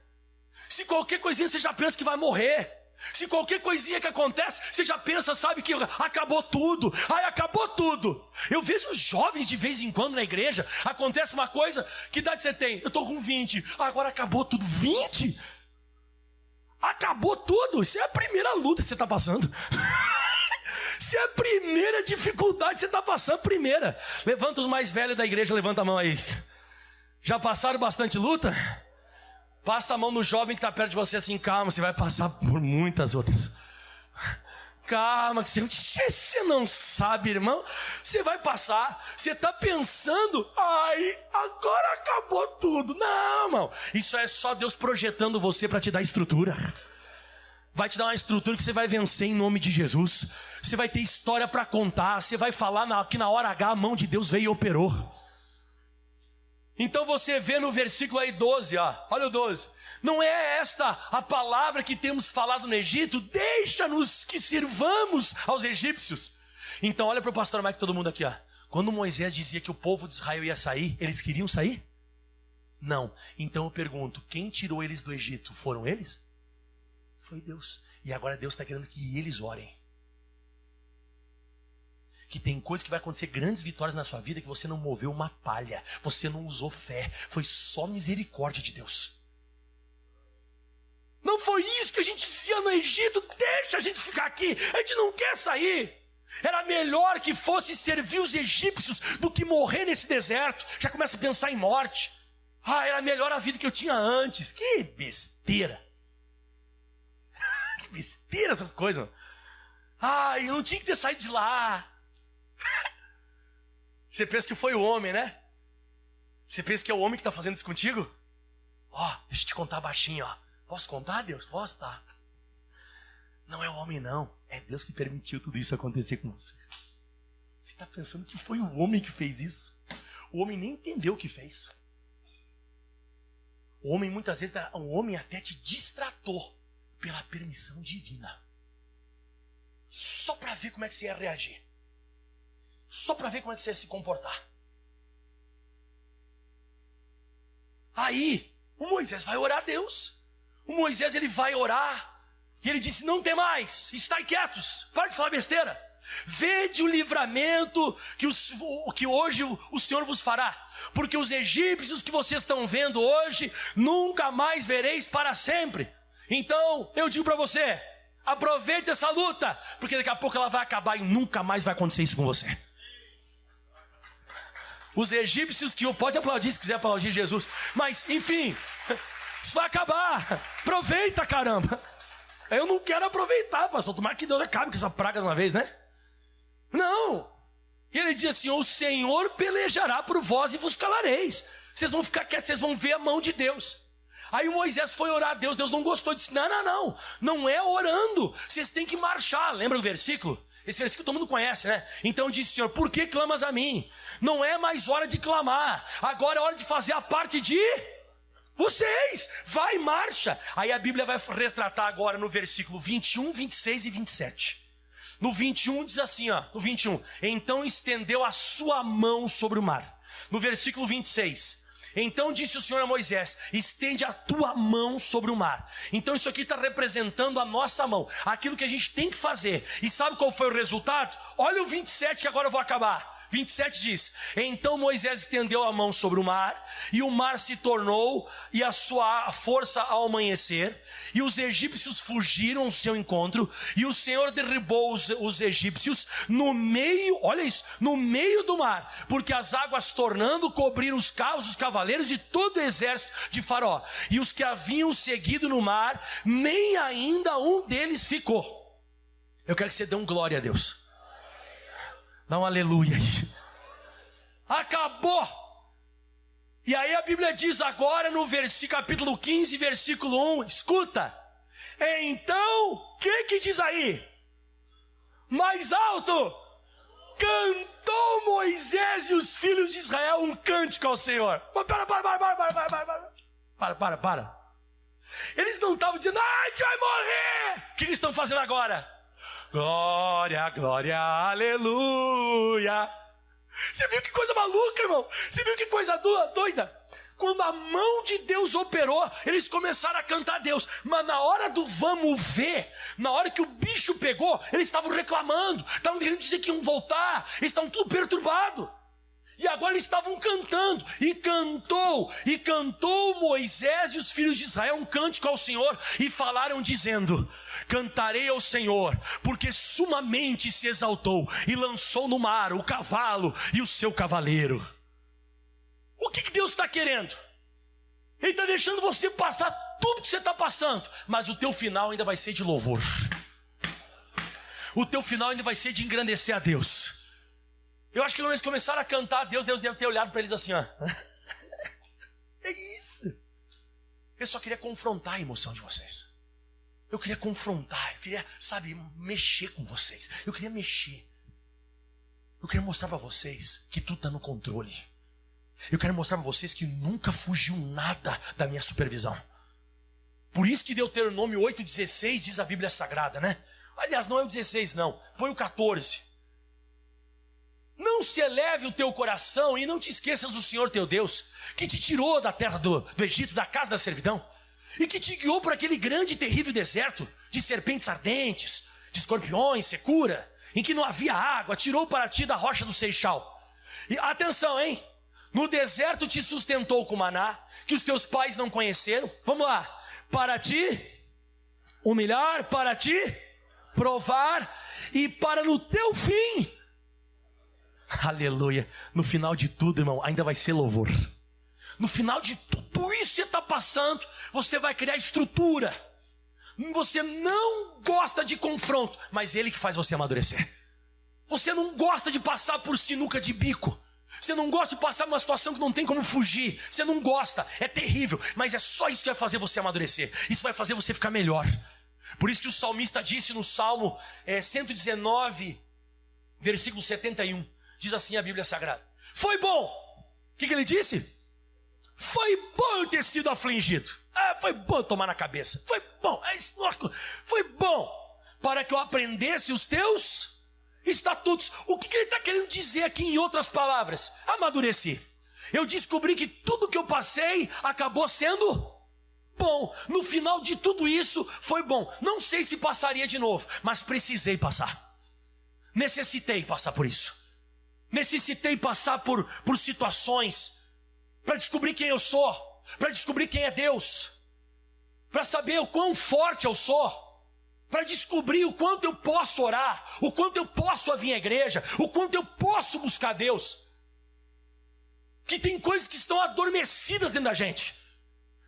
Se qualquer coisinha você já pensa que vai morrer? Se qualquer coisinha que acontece, você já pensa, sabe, que acabou tudo. Ai, acabou tudo. Eu vejo jovens de vez em quando na igreja, acontece uma coisa, que idade você tem? Eu estou com 20. Agora acabou tudo. 20? Acabou tudo. Isso é a primeira luta que você está passando. Isso é a primeira dificuldade que você está passando. Primeira. Levanta os mais velhos da igreja, levanta a mão aí. Já passaram bastante luta? Passa a mão no jovem que está perto de você assim, calma, você vai passar por muitas outras. Calma, que você não sabe, irmão. Você vai passar, você está pensando, ai, agora acabou tudo. Não, irmão, isso é só Deus projetando você para te dar estrutura. Vai te dar uma estrutura que você vai vencer em nome de Jesus. Você vai ter história para contar. Você vai falar que na hora H a mão de Deus veio e operou. Então você vê no versículo aí 12, ó, olha o 12. Não é esta a palavra que temos falado no Egito? Deixa-nos que sirvamos aos egípcios. Então olha para o pastor Mike, todo mundo aqui, ó. Quando Moisés dizia que o povo de Israel ia sair, eles queriam sair? Não. Então eu pergunto, quem tirou eles do Egito? Foram eles? Foi Deus. E agora Deus está querendo que eles orem. Que tem coisa que vai acontecer, grandes vitórias na sua vida, que você não moveu uma palha. Você não usou fé. Foi só misericórdia de Deus. Não foi isso que a gente dizia no Egito. Deixa a gente ficar aqui. A gente não quer sair. Era melhor que fosse servir os egípcios do que morrer nesse deserto. Já começa a pensar em morte. Ah, era melhor a vida que eu tinha antes. Que besteira. Que besteira essas coisas. Ah, eu não tinha que ter saído de lá. Você pensa que foi o homem, né? Você pensa que é o homem que está fazendo isso contigo? Ó, deixa eu te contar baixinho, ó. Posso contar, Deus? Posso, tá? Não é o homem, não. É Deus que permitiu tudo isso acontecer com você. Você está pensando que foi o homem que fez isso? O homem nem entendeu o que fez. O homem, muitas vezes, o homem até te distratou pela permissão divina. Só para ver como é que você ia reagir. Só para ver como é que você ia se comportar. Aí, o Moisés vai orar a Deus. O Moisés, ele vai orar. E ele disse, não tem mais, estai quietos. Para de falar besteira. Vede o livramento que hoje o Senhor vos fará. Porque os egípcios que vocês estão vendo hoje, nunca mais vereis para sempre. Então, eu digo para você, aproveite essa luta. Porque daqui a pouco ela vai acabar e nunca mais vai acontecer isso com você. Os egípcios que pode aplaudir se quiser aplaudir Jesus. Mas, enfim, isso vai acabar. Aproveita, caramba. Eu não quero aproveitar, pastor. Tomara que Deus acabe com essa praga de uma vez, né? Não. E ele diz assim, o Senhor pelejará por vós e vos calareis. Vocês vão ficar quietos, vocês vão ver a mão de Deus. Aí o Moisés foi orar a Deus, Deus não gostou, disse, não é orando. Vocês têm que marchar. Lembra o versículo? Esse versículo todo mundo conhece, né? Então disse o Senhor, por que clamas a mim? Não é mais hora de clamar, agora é hora de fazer a parte de vocês. Vai, marcha. Aí a Bíblia vai retratar agora no versículo 21, 26 e 27. No 21 diz assim, ó, no 21, então estendeu a sua mão sobre o mar. No versículo 26, então disse o Senhor a Moisés, estende a tua mão sobre o mar. Então isso aqui está representando a nossa mão, aquilo que a gente tem que fazer. E sabe qual foi o resultado? Olha o 27 que agora eu vou acabar. 27 diz, então Moisés estendeu a mão sobre o mar, e o mar se tornou, e a sua força ao amanhecer, e os egípcios fugiram ao seu encontro, e o Senhor derribou os egípcios no meio, olha isso, no meio do mar, porque as águas tornando cobriram os carros, os cavaleiros e todo o exército de Faraó, e os que haviam seguido no mar, nem ainda um deles ficou. Eu quero que você dê um glória a Deus. Dá um aleluia aí. Acabou. E aí a Bíblia diz agora no capítulo 15, versículo 1. Escuta. Então, o que diz aí? Mais alto. Cantou Moisés e os filhos de Israel um cântico ao Senhor. Para. Eles não estavam dizendo, a gente vai morrer. O que eles estão fazendo agora? Glória, glória, aleluia. Você viu que coisa maluca, irmão? Você viu que coisa doida? Quando a mão de Deus operou, eles começaram a cantar a Deus. Mas na hora do vamos ver, na hora que o bicho pegou, eles estavam reclamando, estavam querendo dizer que iam voltar, eles estavam tudo perturbados. E agora eles estavam cantando, e cantou Moisés e os filhos de Israel um cântico ao Senhor, e falaram dizendo, cantarei ao Senhor, porque sumamente se exaltou, e lançou no mar o cavalo e o seu cavaleiro. O que Deus está querendo? Ele está deixando você passar tudo que você está passando, mas o teu final ainda vai ser de louvor. o teu final ainda vai ser de engrandecer a Deus. Eu acho que quando eles começaram a cantar a Deus, Deus deve ter olhado para eles assim, ó. É isso. Eu só queria confrontar a emoção de vocês. Eu queria confrontar, eu queria, sabe, mexer com vocês. Eu queria mexer. Eu queria mostrar para vocês que tudo está no controle. Eu quero mostrar para vocês que nunca fugiu nada da minha supervisão. Por isso que Deuteronômio 8,16 diz a Bíblia Sagrada, né? Aliás, não é o 16 não, põe o 14. Não se eleve o teu coração e não te esqueças do Senhor teu Deus, que te tirou da terra do Egito, da casa da servidão, e que te guiou por aquele grande e terrível deserto, de serpentes ardentes, de escorpiões, secura, em que não havia água, tirou para ti da rocha do Seixal. E atenção, hein? No deserto te sustentou com maná, que os teus pais não conheceram. Vamos lá. Para ti humilhar, para ti provar, e para no teu fim. Aleluia. No final de tudo, irmão, ainda vai ser louvor. No final de tudo isso que você está passando, você vai criar estrutura. Você não gosta de confronto, mas ele que faz você amadurecer. Você não gosta de passar por sinuca de bico. Você não gosta de passar por uma situação que não tem como fugir. Você não gosta, é terrível. Mas é só isso que vai fazer você amadurecer. Isso vai fazer você ficar melhor. Por isso que o salmista disse no Salmo 119, versículo 71. Diz assim a Bíblia Sagrada: foi bom. O que ele disse? Foi bom ter sido afligido. Foi bom tomar na cabeça. Foi bom. Foi bom para que eu aprendesse os teus estatutos. O que ele está querendo dizer aqui em outras palavras? Amadureci. Eu descobri que tudo que eu passei acabou sendo bom. No final de tudo isso foi bom. Não sei se passaria de novo, mas precisei passar. Necessitei passar por isso. Necessitei passar por situações para descobrir quem eu sou, para descobrir quem é Deus, para saber o quão forte eu sou, para descobrir o quanto eu posso orar, o quanto eu posso vir à igreja, o quanto eu posso buscar Deus. Que tem coisas que estão adormecidas dentro da gente,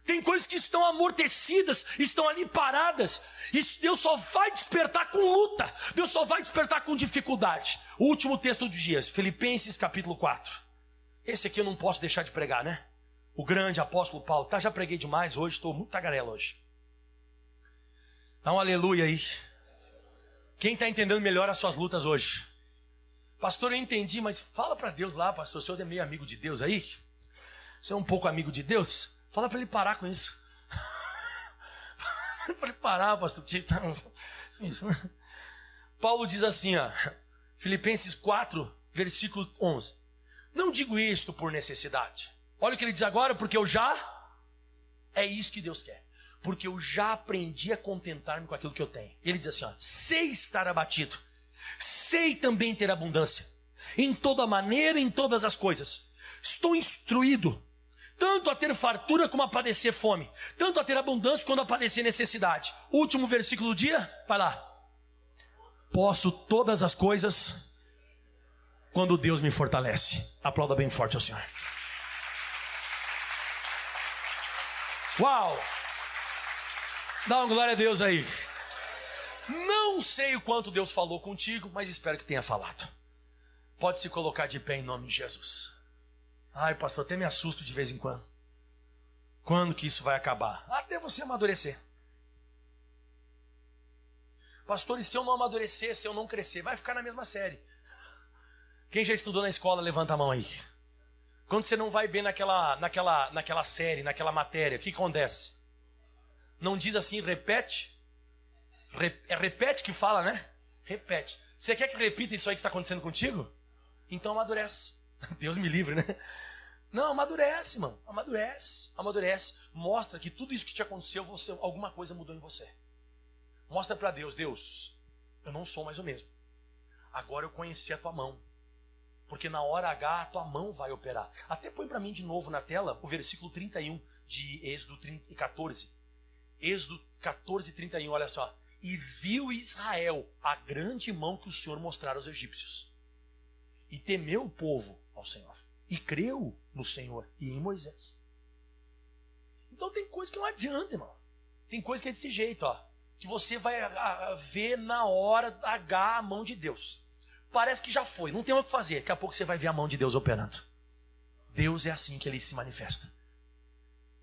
tem coisas que estão amortecidas, estão ali paradas. Isso Deus só vai despertar com luta, Deus só vai despertar com dificuldade. O último texto dos dias, Filipenses capítulo 4. Esse aqui eu não posso deixar de pregar, né? O grande apóstolo Paulo. Já preguei demais hoje, estou muito tagarela hoje. Dá um aleluia aí. Quem está entendendo melhor as suas lutas hoje? Pastor, eu entendi, mas fala para Deus lá, pastor. O senhor é meio amigo de Deus aí? Você é um pouco amigo de Deus? Fala para ele parar com isso. Para ele parar, pastor. Isso. Paulo diz assim, ó, Filipenses 4, versículo 11. Não digo isto por necessidade. Olha o que ele diz agora, porque eu já... É isso que Deus quer. Porque eu já aprendi a contentar-me com aquilo que eu tenho. Ele diz assim, ó, sei estar abatido, sei também ter abundância, em toda maneira, em todas as coisas. Estou instruído, tanto a ter fartura como a padecer fome, tanto a ter abundância quanto a padecer necessidade. Último versículo do dia, vai lá. Posso todas as coisas quando Deus me fortalece. Aplauda bem forte ao Senhor. Uau! Dá uma glória a Deus aí. Não sei o quanto Deus falou contigo, mas espero que tenha falado. Pode se colocar de pé em nome de Jesus. Ai, pastor, até me assusto de vez em quando. Quando que isso vai acabar? Até você amadurecer. Pastor, e se eu não amadurecer, se eu não crescer? Vai ficar na mesma série. Quem já estudou na escola, levanta a mão aí. Quando você não vai bem naquela série, naquela matéria, o que acontece? Não diz assim, repete? É repete que fala, né? Repete. Você quer que repita isso aí que está acontecendo contigo? Então amadurece. Deus me livre, né? Não, amadurece, mano. Amadurece. Amadurece. Mostra que tudo isso que te aconteceu, alguma coisa mudou em você. Mostra para Deus, Deus, eu não sou mais o mesmo. Agora eu conheci a tua mão. Porque na hora H a tua mão vai operar. Até põe para mim de novo na tela o versículo 31 de Êxodo 14. Êxodo 14, 31, olha só. E viu Israel a grande mão que o Senhor mostrara aos egípcios. E temeu o povo ao Senhor. E creu no Senhor e em Moisés. Então tem coisa que não adianta, irmão. Tem coisa que é desse jeito, ó. que você vai ver na hora H a mão de Deus. Parece que já foi, não tem o que fazer. Daqui a pouco você vai ver a mão de Deus operando. Deus é assim que Ele se manifesta.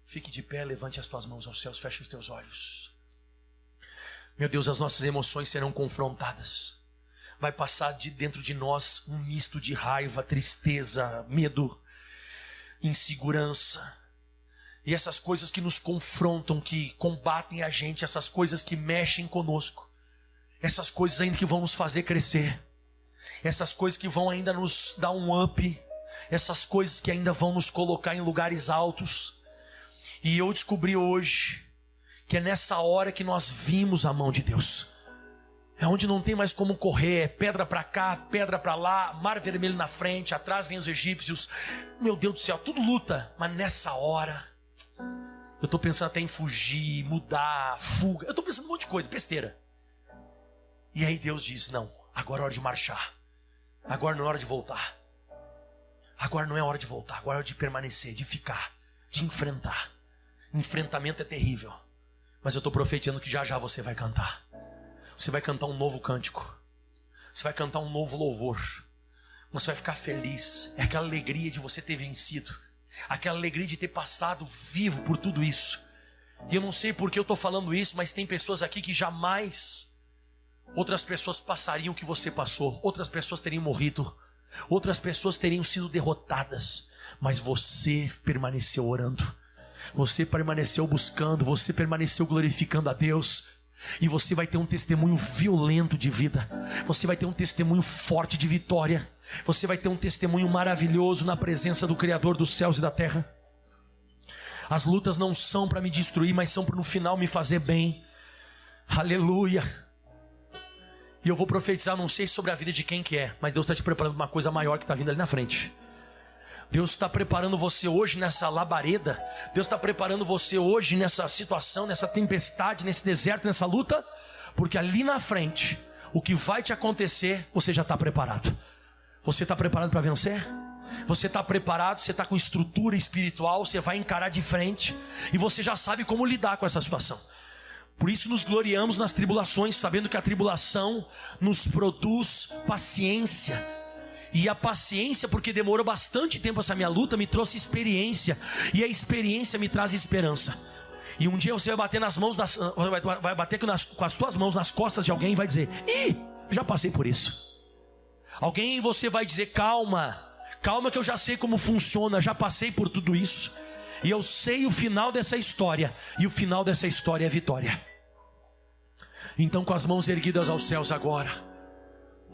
Fique de pé, levante as tuas mãos aos céus, feche os teus olhos. Meu Deus, as nossas emoções serão confrontadas. Vai passar de dentro de nós um misto de raiva, tristeza, medo, insegurança. E essas coisas que nos confrontam, que combatem a gente, essas coisas que mexem conosco, essas coisas ainda que vão nos fazer crescer, essas coisas que vão ainda nos dar um up, essas coisas que ainda vão nos colocar em lugares altos. E eu descobri hoje que é nessa hora que nós vimos a mão de Deus. É onde não tem mais como correr, é pedra para cá, pedra para lá, mar vermelho na frente, atrás vem os egípcios. Meu Deus do céu, tudo luta, mas nessa hora eu estou pensando até em fugir, mudar, fuga. Eu estou pensando em um monte de coisa, besteira. E aí Deus diz, não, agora é hora de marchar. Agora não é hora de voltar. Agora não é hora de voltar, agora é hora de permanecer, de ficar, de enfrentar. Enfrentamento é terrível. Mas eu estou profetizando que já já você vai cantar. Você vai cantar um novo cântico. Você vai cantar um novo louvor. Você vai ficar feliz. É aquela alegria de você ter vencido. Aquela alegria de ter passado vivo por tudo isso. E eu não sei por que eu estou falando isso, mas tem pessoas aqui que jamais outras pessoas passariam o que você passou. Outras pessoas teriam morrido. Outras pessoas teriam sido derrotadas. Mas você permaneceu orando. Você permaneceu buscando. Você permaneceu glorificando a Deus. E você vai ter um testemunho violento de vida. Você vai ter um testemunho forte de vitória. Você vai ter um testemunho maravilhoso na presença do Criador dos céus e da terra. As lutas não são para me destruir, mas são para no final me fazer bem. Aleluia. E eu vou profetizar, não sei sobre a vida de quem que é, mas Deus está te preparando uma coisa maior que está vindo ali na frente. Deus está preparando você hoje nessa labareda. Deus está preparando você hoje nessa situação, nessa tempestade, nesse deserto, nessa luta. Porque ali na frente, o que vai te acontecer, você já está preparado. Você está preparado para vencer? Você está preparado, você está com estrutura espiritual, você vai encarar de frente. E você já sabe como lidar com essa situação. Por isso nos gloriamos nas tribulações, sabendo que a tribulação nos produz paciência. E a paciência, porque demorou bastante tempo essa minha luta, me trouxe experiência. E a experiência me traz esperança. E um dia você vai bater nas mãos, vai bater com as tuas mãos nas costas de alguém e vai dizer: ih, já passei por isso. Alguém você vai dizer: calma, calma que eu já sei como funciona, já passei por tudo isso. E eu sei o final dessa história. E o final dessa história é vitória. Então com as mãos erguidas aos céus agora,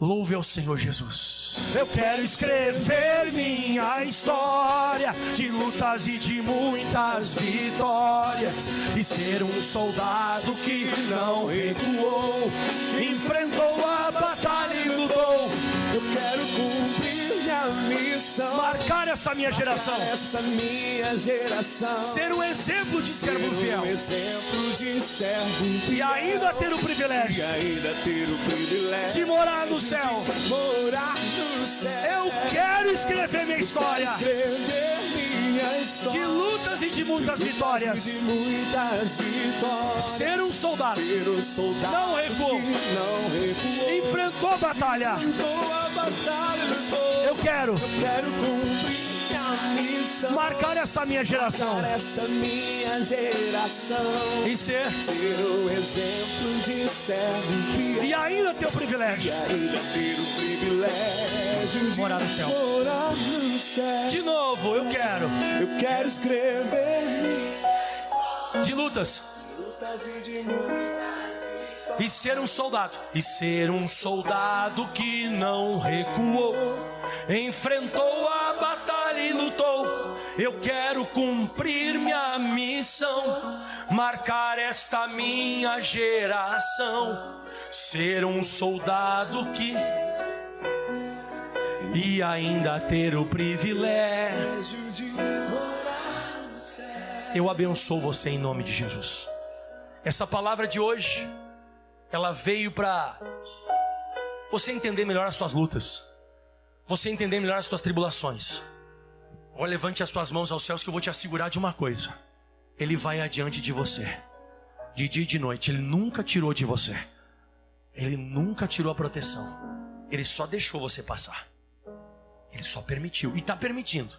louve ao Senhor Jesus. Eu quero escrever minha história de lutas e de muitas vitórias, e ser um soldado que não recuou, enfrentou a batalha e lutou. Eu quero cumprir minha missão, marcar essa minha geração, essa minha geração, ser um exemplo de servo fiel, exemplo de servo fiel, e ainda ter o privilégio, de morar no céu. Morar no céu. Eu quero escrever minha história, de lutas e de muitas vitórias, ser um soldado, não recuou, enfrentou a batalha. Eu quero cumprir a missão, marcar essa minha geração, e ser o exemplo de servo fiel, e ainda ter o privilégio, de morar no céu. De novo, eu quero escrever de lutas e ser um soldado, que não recuou, enfrentou a batalha e lutou. Eu quero cumprir minha missão, marcar esta minha geração, ser um soldado que e ainda ter o privilégio de morar no céu. Eu abençoo você em nome de Jesus. Essa palavra de hoje, ela veio para você entender melhor as suas lutas, você entender melhor as suas tribulações. Olha, levante as tuas mãos aos céus que eu vou te assegurar de uma coisa: Ele vai adiante de você. De dia e de noite. Ele nunca tirou de você. Ele nunca tirou a proteção. Ele só deixou você passar. Ele só permitiu. E está permitindo.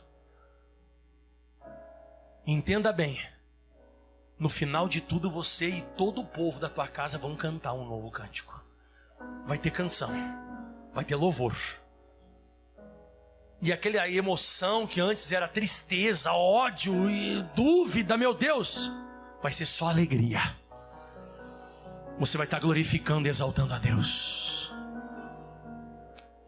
Entenda bem. No final de tudo, você e todo o povo da tua casa vão cantar um novo cântico. Vai ter canção. Vai ter louvor. E aquela emoção que antes era tristeza, ódio e dúvida, meu Deus, vai ser só alegria. Você vai estar glorificando e exaltando a Deus.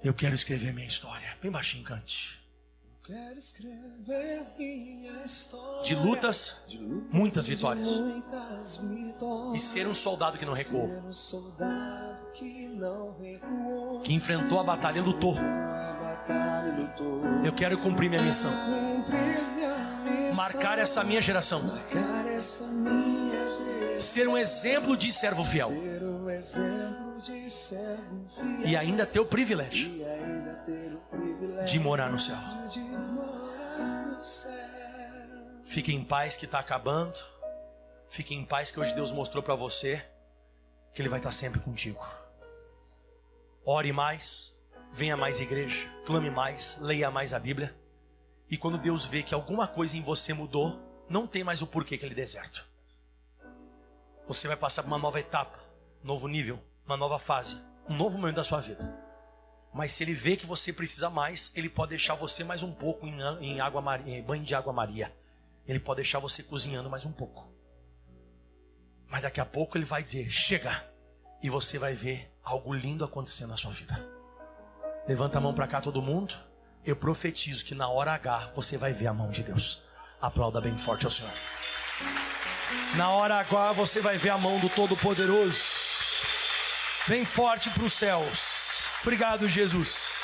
Eu quero escrever minha história. Bem baixinho, cante. Eu quero escrever minha história. De lutas, muitas vitórias. E ser um soldado que não recuou. Que enfrentou a batalha e lutou. Eu quero cumprir minha missão. Marcar essa minha geração. Ser um exemplo de servo fiel. E ainda ter o privilégio de morar no céu. Fique em paz que está acabando. Fique em paz que hoje Deus mostrou para você que Ele vai estar sempre contigo. Ore mais, venha mais à igreja, clame mais, leia mais a Bíblia. E quando Deus vê que alguma coisa em você mudou, não tem mais o porquê aquele deserto. Você vai passar por uma nova etapa, um novo nível, uma nova fase, um novo momento da sua vida. Mas se Ele vê que você precisa mais, Ele pode deixar você mais um pouco em água Maria, em banho de água Maria. Ele pode deixar você cozinhando mais um pouco. Mas daqui a pouco Ele vai dizer, chega. E você vai ver algo lindo acontecendo na sua vida. Levanta a mão para cá todo mundo. Eu profetizo que na hora H você vai ver a mão de Deus. Aplauda bem forte ao Senhor. Na hora H você vai ver a mão do Todo-Poderoso. Bem forte para os céus. Obrigado, Jesus.